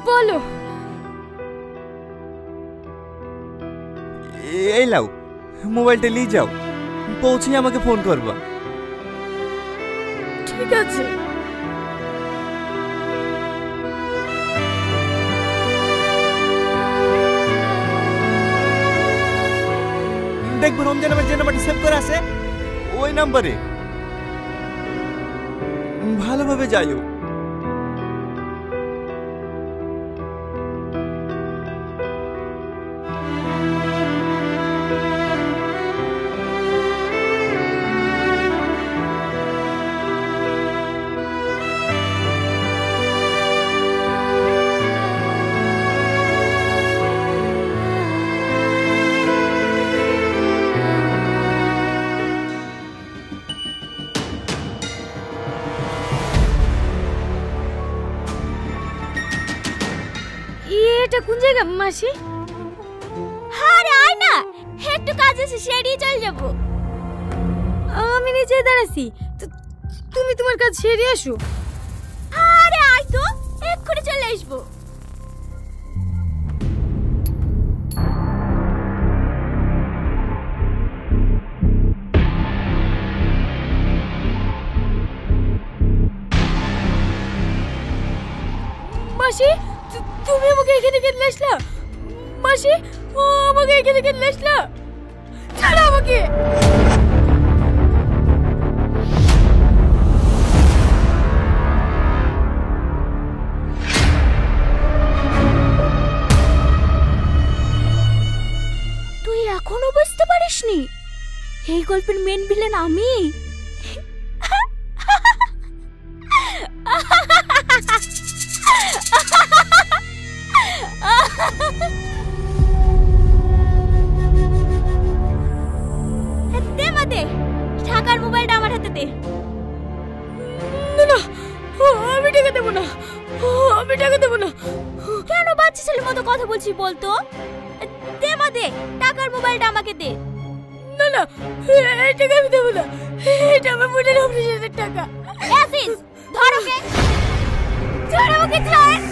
বলো। এই লাও, মোবাইলটা নিয়ে যাও, পৌঁছে আমাকে ফোন করবা। ঠিক আছে। দেখবো রমজান আমার যে নাম্বারটা সেভ করে আছে ওই নাম্বারে ভালোভাবে যাইও। এটা কোন জায়গা মাসি? আরে আয় না, একটু কাজ আছে সেরেই চল যাবো। আমি নিচে দাঁড়াছি, তুমি তোমার কাজ সেরে আসো। আরে আয় তো, এক্ষুনি চলে আসবো। মাসি, তুমি আমাকে এখানে কেন আসলা? মাসি, ও আমাকে এখানে কেন আসলা? ছাড়ো আমাকে। তুই এখনো বুঝতে পারিসনি এই গল্পের মেন ভিলেন আমি? দে মা দে, ঢাকার মোবাইলটা আমার হাতে দে। না না, আমি টাকা দেবো না, আমি টাকা দেবো না। কেন বাচ্চা ছেলের মতো কথা বলছিস বলতো? দে মা দে, টাকার মোবাইলটা আমাকে দে। না না, এই টাকা আমি দেবো না, এটা আমার বোনের অপারেশনের টাকা। ধর ওকে, ধর আমাকে, ধর।